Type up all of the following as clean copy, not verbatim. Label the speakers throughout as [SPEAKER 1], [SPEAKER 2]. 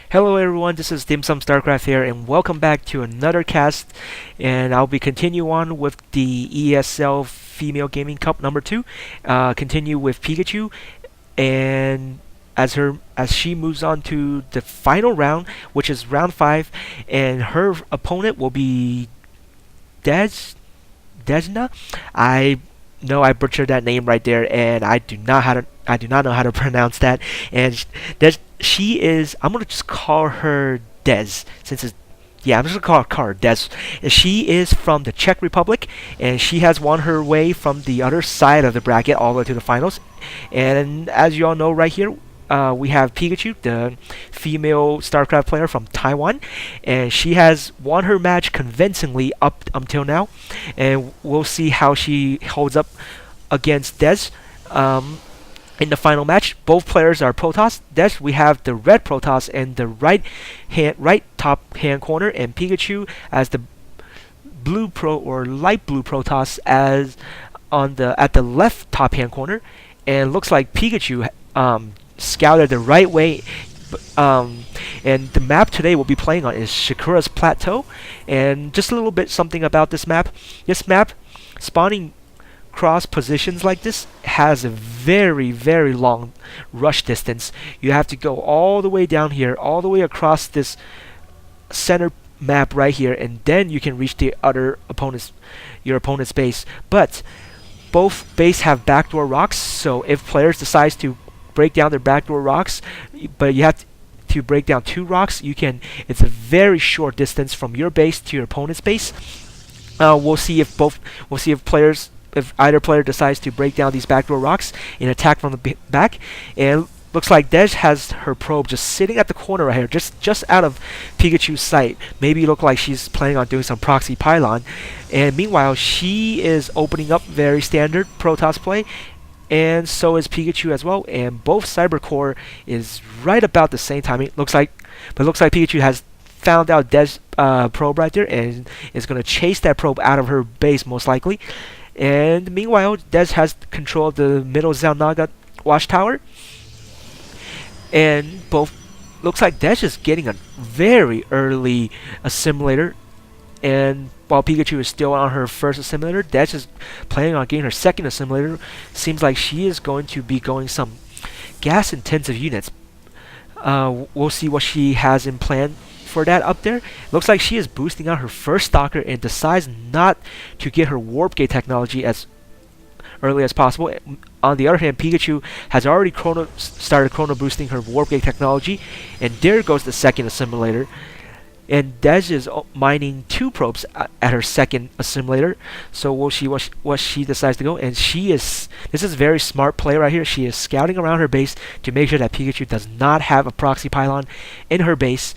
[SPEAKER 1] Hello everyone, this is Dim Sum StarCraft here, and welcome back to another cast. And I'll be continue on with the ESL Female Gaming Cup number 2. Continue with Pikachu, and as she moves on to the final round, which is round 5, and her opponent will be Dzejna. I know I butchered that name right there, and I do not know how to pronounce that. And she is. I'm gonna just call her Dez, since it's. Yeah, I'm just gonna call her Dez. And she is from the Czech Republic, and she has won her way from the other side of the bracket all the way to the finals. And as you all know, right here, we have Pikachu, the female StarCraft player from Taiwan, and she has won her match convincingly up until now, and we'll see how she holds up against Dez. In the final match, both players are Protoss. Dez, we have the red Protoss in the right top hand corner, and Pikachu as the blue pro or light blue Protoss as at the left top hand corner. And looks like Pikachu scouted the right way. And the map today we'll be playing on is Shakura's Plateau. And just a little bit something about this map. This map, spawning cross positions like this, has a very long rush distance. You have to go all the way down here, all the way across this center map right here, and then you can reach your opponent's base. But both base have backdoor rocks, so if players decides to break down their backdoor rocks, but you have to break down 2 rocks, you can. It's a very short distance from your base to your opponent's base. We'll see if either player decides to break down these backdoor rocks and attack from the back. And looks like Dej has her probe just sitting at the corner right here, just out of Pikachu's sight. Maybe it look like she's planning on doing some proxy pylon. And meanwhile, she is opening up very standard Protoss play, and so is Pikachu as well. And both Cybercore is right about the same timing. Looks like Pikachu has found out Dej's probe right there and is going to chase that probe out of her base most likely. And meanwhile, Dez has control of the middle Zelnaga watchtower. And both looks like Dez is getting a very early assimilator. And while Pikachu is still on her first assimilator, Dez is planning on getting her second assimilator. Seems like she is going to be going some gas-intensive units. We'll see what she has in plan for that up there. Looks like she is boosting out her first stalker and decides not to get her warp gate technology as early as possible. On the other hand, Pikachu has already started chrono boosting her warp gate technology, and there goes the second assimilator. And Dez is mining 2 probes at her second assimilator, so we'll see what she decides to go. And this is a very smart play right here. She is scouting around her base to make sure that Pikachu does not have a proxy pylon in her base,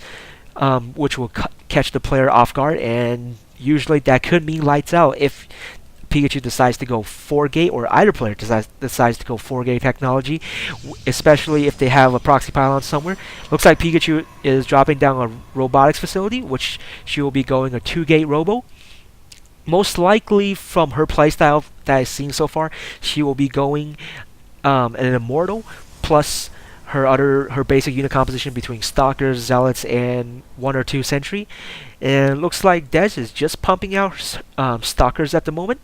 [SPEAKER 1] which will catch the player off guard, and usually that could mean lights out if Pikachu decides to go 4-gate, or either player decides to go 4-gate technology, especially if they have a proxy pylon somewhere. Looks like Pikachu is dropping down a robotics facility, which she will be going a 2-gate robo. Most likely, from her playstyle that I've seen so far, she will be going an immortal plus her basic unit composition between stalkers, zealots, and 1 or 2 sentry. And looks like Dez is just pumping out stalkers at the moment.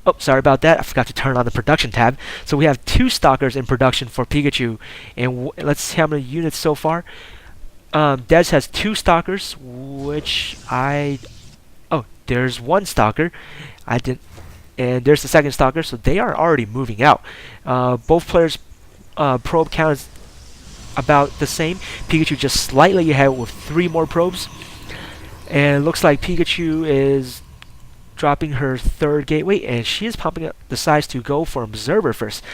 [SPEAKER 1] Oh, sorry about that. I forgot to turn on the production tab. So we have 2 stalkers in production for Pikachu, and let's see how many units so far. Dez has 2 stalkers, which there's 1 stalker. And there's the second stalker, so they are already moving out. Both players' probe count is about the same. Pikachu just slightly ahead with 3 more probes. And it looks like Pikachu is dropping her 3rd gateway, and she is pumping up the size to go for Observer first,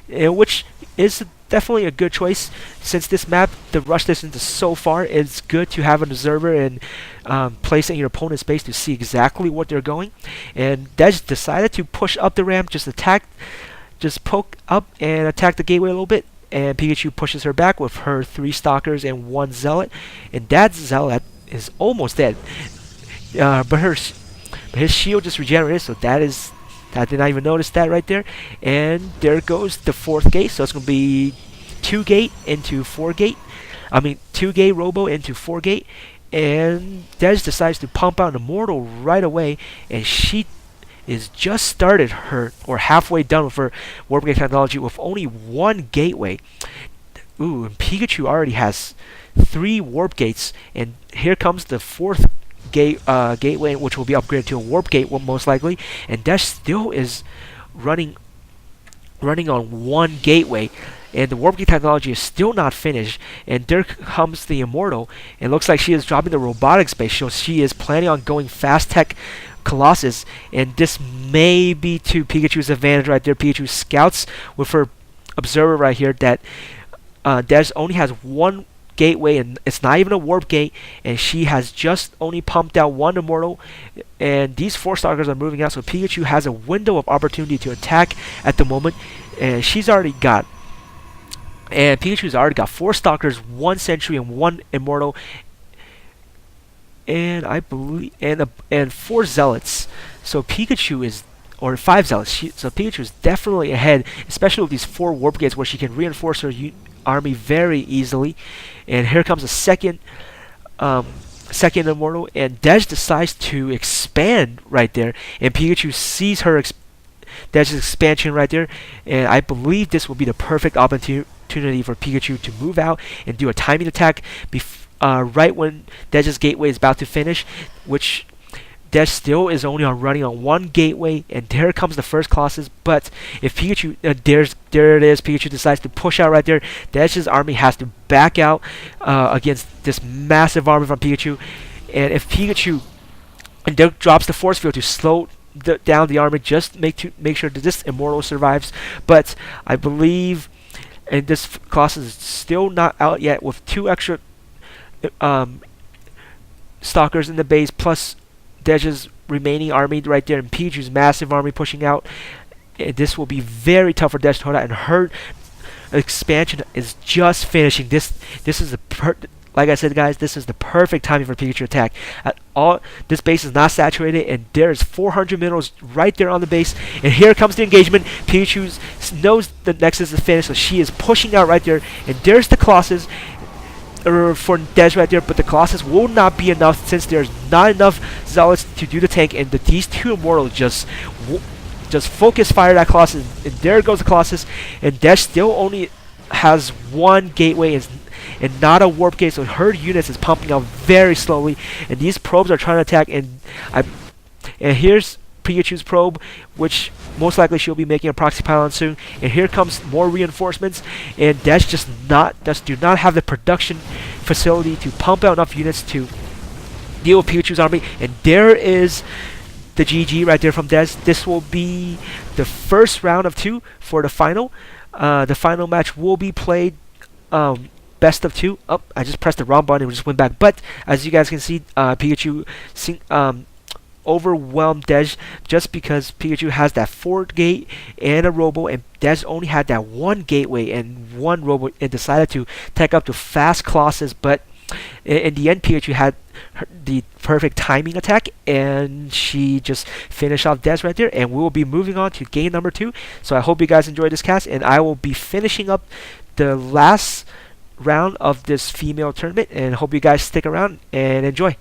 [SPEAKER 1] which is definitely a good choice. Since this map, the rush distance is so far, it's good to have an Observer and place it in your opponent's base to see exactly what they're going. And Dej decided to push up the ramp, just poke up and attack the gateway a little bit. And Pikachu pushes her back with her 3 stalkers and 1 zealot, and that zealot is almost dead. But his shield just regenerated, so I did not even notice that right there. And there goes the 4th gate, so it's going to be 2-gate into 4-gate. 2 gate robo into 4 gate, and Dej decides to pump out an immortal right away, and she is just started her or halfway done with her warp gate technology with only 1 gateway. Ooh, and Pikachu already has 3 warp gates, and here comes the 4th gateway, which will be upgraded to a warp gate, most likely. And Dash still is running on 1 gateway, and the warp gate technology is still not finished. And there comes the immortal, and looks like she is dropping the robotics base, so she is planning on going fast tech Colossus, and this may be to Pikachu's advantage right there. Pikachu scouts with her observer right here that Des only has 1 gateway, and it's not even a warp gate, and she has just only pumped out 1 immortal, and these 4 stalkers are moving out, so Pikachu has a window of opportunity to attack at the moment, and Pikachu's already got 4 stalkers, 1 sentry, and 1 immortal, and I believe and 4 zealots. So Pikachu is, or 5 zealots. So Pikachu is definitely ahead, especially with these 4 warp gates where she can reinforce her army very easily. And here comes a second immortal, and Dej decides to expand right there, and Pikachu sees her Dej's expansion right there, and I believe this will be the perfect opportunity for Pikachu to move out and do a timing attack right when Dej's gateway is about to finish, which Dej still is only running on 1 gateway, and there comes the first Colossus. But if Pikachu, there it is, Pikachu decides to push out right there, Dej's army has to back out against this massive army from Pikachu, and if Pikachu drops the force field to slow down the army, just make sure that this immortal survives. But I believe, and this Colossus is still not out yet, with 2 extra stalkers in the base, plus Dej's remaining army right there, and Pikachu's massive army pushing out. This will be very tough for Dej to hold out, and her expansion is just finishing. This is the like I said, guys, this is the perfect timing for Pikachu attack. This base is not saturated, and there's 400 minerals right there on the base. And here comes the engagement. Pikachu knows the Nexus is finished, so she is pushing out right there. And there's the Colossus for Dej right there, but the Colossus will not be enough since there's not enough zealots to do the tank, and these 2 immortals just focus fire that Colossus, and there goes the Colossus, and Dej still only has 1 gateway and not a warp gate, so her units is pumping out very slowly, and these probes are trying to attack, and here's Pikachu's probe, which most likely she'll be making a proxy pylon soon. And here comes more reinforcements, and Dej just do not have the production facility to pump out enough units to deal with Pikachu's army. And there is the GG right there from Dej. This will be the first round of 2 for the final. The final match will be played best of 2. Oh, I just pressed the wrong button and just went back. But as you guys can see, Pikachu overwhelmed Dej, just because Pikachu has that 4 gate and a robo, and Dej only had that 1 gateway and 1 robo, and decided to take up to fast Colossus. But in the end, Pikachu had the perfect timing attack, and she just finished off Dej right there. And we will be moving on to game number 2. So I hope you guys enjoyed this cast, and I will be finishing up the last round of this female tournament, and hope you guys stick around and enjoy.